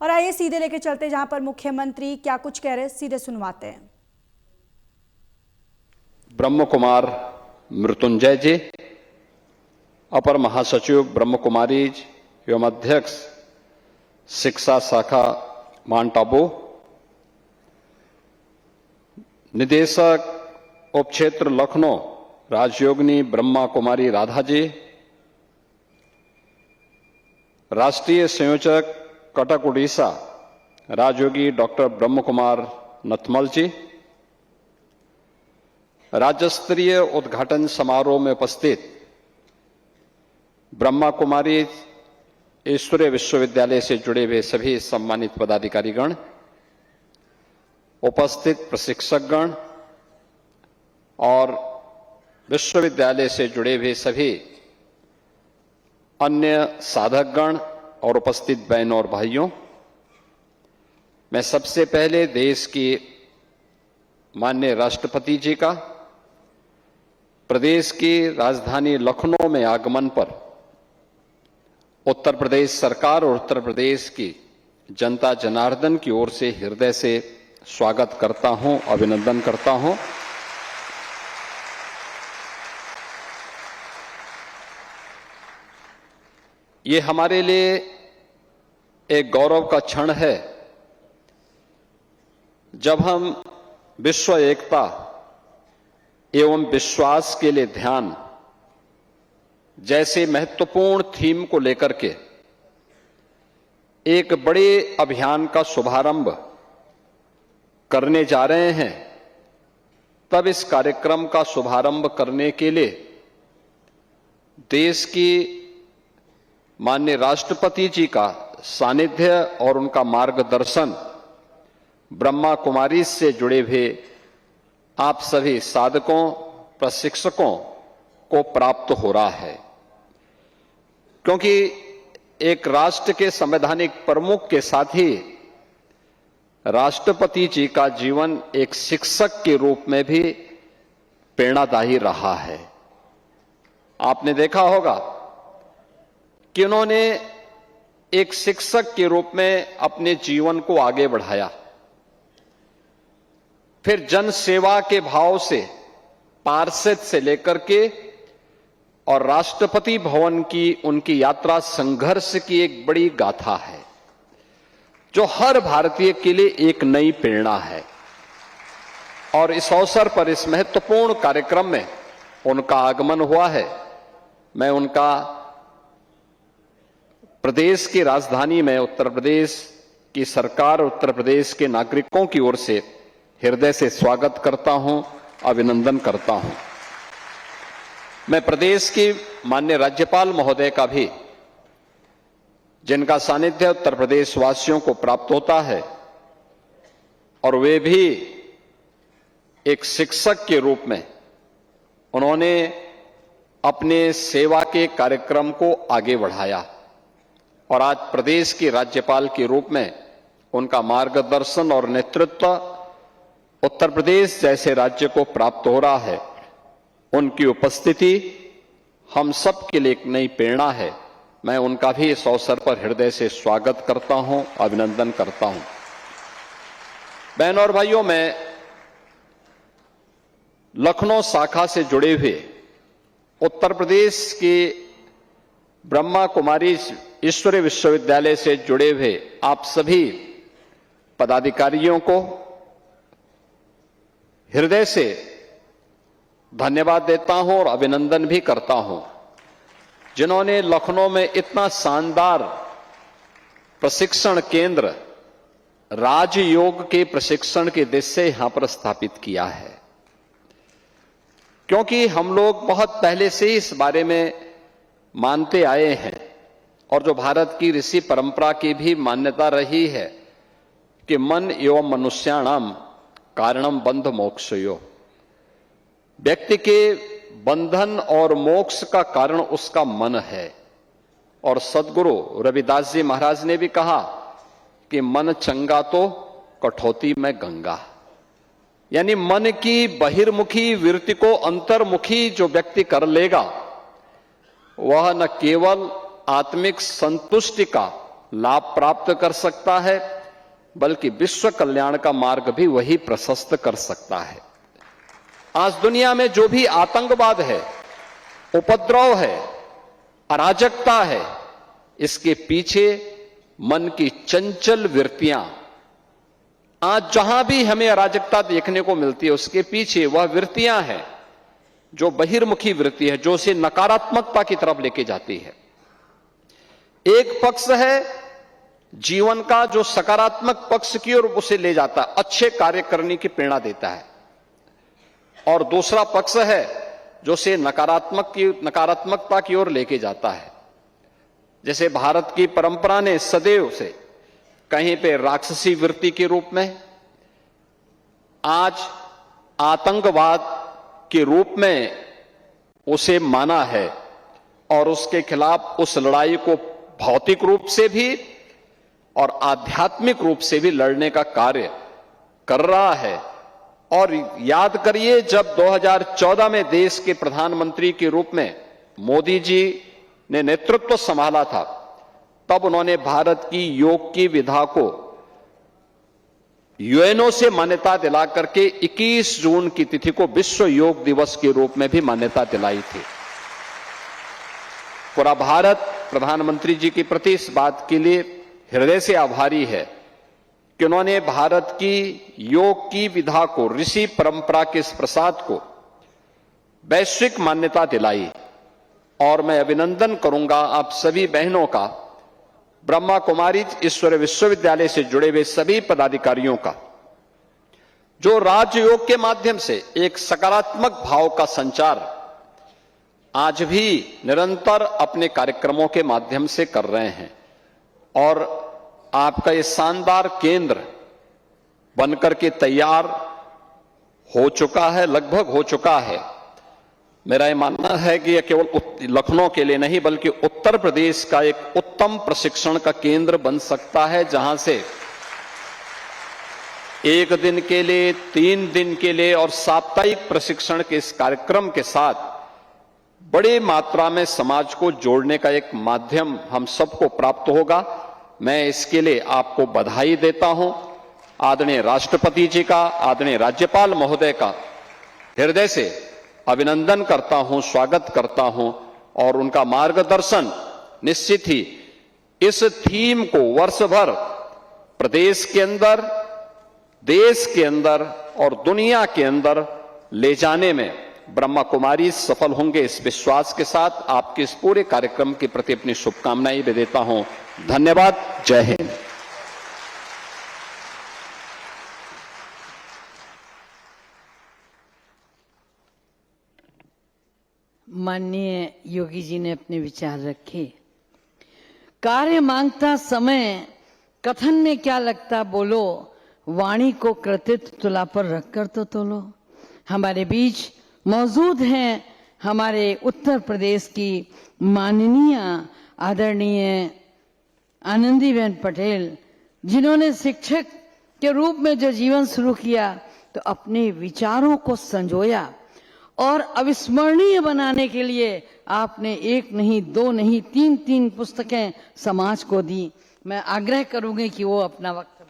और आइए सीधे लेके चलते जहां पर मुख्यमंत्री क्या कुछ कह रहे हैं, सीधे सुनवाते हैं। ब्रह्म कुमार मृत्युंजय जी, अपर महासचिव ब्रह्म कुमारी एवं अध्यक्ष शिक्षा शाखा माउंट आबू, निदेशक उपक्षेत्र लखनऊ राजयोगिनी ब्रह्मा कुमारी राधा जी, राष्ट्रीय संयोजक कटक उड़ीसा राजयोगी डॉक्टर ब्रह्म कुमार नथमल जी, राज्य स्तरीय उद्घाटन समारोह में उपस्थित ब्रह्मा कुमारी ईश्वरीय विश्वविद्यालय से जुड़े हुए सभी सम्मानित पदाधिकारीगण, उपस्थित प्रशिक्षकगण और विश्वविद्यालय से जुड़े हुए सभी अन्य साधकगण और उपस्थित बहनों और भाइयों, मैं सबसे पहले देश की माननीय राष्ट्रपति जी का प्रदेश की राजधानी लखनऊ में आगमन पर उत्तर प्रदेश सरकार और उत्तर प्रदेश की जनता जनार्दन की ओर से हृदय से स्वागत करता हूं, अभिनंदन करता हूं। ये हमारे लिए एक गौरव का क्षण है जब हम विश्व एकता एवं विश्वास के लिए ध्यान जैसे महत्वपूर्ण थीम को लेकर के एक बड़े अभियान का शुभारंभ करने जा रहे हैं। तब इस कार्यक्रम का शुभारंभ करने के लिए देश की माननीय राष्ट्रपति जी का सानिध्य और उनका मार्गदर्शन ब्रह्मा कुमारी से जुड़े हुए आप सभी साधकों, प्रशिक्षकों को प्राप्त हो रहा है, क्योंकि एक राष्ट्र के संवैधानिक प्रमुख के साथ ही राष्ट्रपति जी का जीवन एक शिक्षक के रूप में भी प्रेरणादायी रहा है। आपने देखा होगा कि उन्होंने एक शिक्षक के रूप में अपने जीवन को आगे बढ़ाया, फिर जन सेवा के भाव से पार्षद से लेकर के और राष्ट्रपति भवन की उनकी यात्रा संघर्ष की एक बड़ी गाथा है जो हर भारतीय के लिए एक नई प्रेरणा है। और इस अवसर पर इस महत्वपूर्ण कार्यक्रम में उनका आगमन हुआ है। मैं उनका प्रदेश की राजधानी में उत्तर प्रदेश की सरकार, उत्तर प्रदेश के नागरिकों की ओर से हृदय से स्वागत करता हूं, अभिनंदन करता हूं। मैं प्रदेश की माननीय राज्यपाल महोदय का भी, जिनका सानिध्य उत्तर प्रदेश वासियों को प्राप्त होता है और वे भी एक शिक्षक के रूप में उन्होंने अपने सेवा के कार्यक्रम को आगे बढ़ाया और आज प्रदेश के राज्यपाल के रूप में उनका मार्गदर्शन और नेतृत्व उत्तर प्रदेश जैसे राज्य को प्राप्त हो रहा है। उनकी उपस्थिति हम सब के लिए एक नई प्रेरणा है। मैं उनका भी इस अवसर पर हृदय से स्वागत करता हूं, अभिनंदन करता हूं। बहनों और भाइयों, मैं लखनऊ शाखा से जुड़े हुए उत्तर प्रदेश के ब्रह्मा कुमारी ईश्वरीय विश्वविद्यालय से जुड़े हुए आप सभी पदाधिकारियों को हृदय से धन्यवाद देता हूं और अभिनंदन भी करता हूं, जिन्होंने लखनऊ में इतना शानदार प्रशिक्षण केंद्र राजयोग के प्रशिक्षण के दृश्य यहां पर स्थापित किया है। क्योंकि हम लोग बहुत पहले से ही इस बारे में मानते आए हैं और जो भारत की ऋषि परंपरा की भी मान्यता रही है कि मन एवं मनुष्याणाम कारणम बंध मोक्षयो, व्यक्ति के बंधन और मोक्ष का कारण उसका मन है। और सदगुरु रविदास जी महाराज ने भी कहा कि मन चंगा तो कठौती में गंगा, यानी मन की बहिर्मुखी वृत्ति को अंतर्मुखी जो व्यक्ति कर लेगा वह न केवल आत्मिक संतुष्टि का लाभ प्राप्त कर सकता है, बल्कि विश्व कल्याण का मार्ग भी वही प्रशस्त कर सकता है। आज दुनिया में जो भी आतंकवाद है, उपद्रव है, अराजकता है, इसके पीछे मन की चंचल वृत्तियां, आज जहां भी हमें अराजकता देखने को मिलती है, उसके पीछे वह वृत्तियां हैं जो बहिर्मुखी वृत्ति है, जो उसे नकारात्मकता की तरफ लेके जाती है। एक पक्ष है जीवन का जो सकारात्मक पक्ष की ओर उसे ले जाता है, अच्छे कार्य करने की प्रेरणा देता है, और दूसरा पक्ष है जो उसे नकारात्मकता की ओर लेके जाता है। जैसे भारत की परंपरा ने सदैव से कहीं पे राक्षसी वृत्ति के रूप में, आज आतंकवाद के रूप में उसे माना है, और उसके खिलाफ उस लड़ाई को भौतिक रूप से भी और आध्यात्मिक रूप से भी लड़ने का कार्य कर रहा है। और याद करिए, जब 2014 में देश के प्रधानमंत्री के रूप में मोदी जी ने नेतृत्व संभाला था, तब उन्होंने भारत की योग की विधा को यूएनओ से मान्यता दिला करके 21 जून की तिथि को विश्व योग दिवस के रूप में भी मान्यता दिलाई थी। पूरा भारत प्रधानमंत्री जी के प्रति इस बात के लिए हृदय से आभारी है कि उन्होंने भारत की योग की विधा को, ऋषि परंपरा के इस प्रसाद को वैश्विक मान्यता दिलाई। और मैं अभिनंदन करूंगा आप सभी बहनों का, ब्रह्मा कुमारी ईश्वर विश्वविद्यालय से जुड़े हुए सभी पदाधिकारियों का, जो राजयोग के माध्यम से एक सकारात्मक भाव का संचार आज भी निरंतर अपने कार्यक्रमों के माध्यम से कर रहे हैं। और आपका ये शानदार केंद्र बनकर के तैयार हो चुका है, लगभग हो चुका है। मेरा ये मानना है कि यह केवल लखनऊ के लिए नहीं, बल्कि उत्तर प्रदेश का एक उत्तम प्रशिक्षण का केंद्र बन सकता है, जहां से 1 दिन के लिए, 3 दिन के लिए और साप्ताहिक प्रशिक्षण के इस कार्यक्रम के साथ बड़ी मात्रा में समाज को जोड़ने का एक माध्यम हम सबको प्राप्त होगा। मैं इसके लिए आपको बधाई देता हूं। आदरणीय राष्ट्रपति जी का, आदरणीय राज्यपाल महोदय का हृदय से अभिनंदन करता हूं, स्वागत करता हूं, और उनका मार्गदर्शन निश्चित ही इस थीम को वर्ष भर प्रदेश के अंदर, देश के अंदर और दुनिया के अंदर ले जाने में ब्रह्मा कुमारी सफल होंगे। इस विश्वास के साथ आपके इस पूरे कार्यक्रम के प्रति अपनी शुभकामनाएं भी देता हूं। धन्यवाद। जय हिंद। माननीय योगी जी ने अपने विचार रखे। कार्य मांगता समय कथन में क्या लगता बोलो, वाणी को कृतित्व तुला पर रखकर तो तोलो। हमारे बीच मौजूद हैं हमारे उत्तर प्रदेश की माननीय आदरणीय आनंदीबेन पटेल, जिन्होंने शिक्षक के रूप में जो जीवन शुरू किया, तो अपने विचारों को संजोया और अविस्मरणीय बनाने के लिए आपने 1 नहीं, 2 नहीं, 3 पुस्तकें समाज को दी। मैं आग्रह करूंगी कि वो अपना वक्त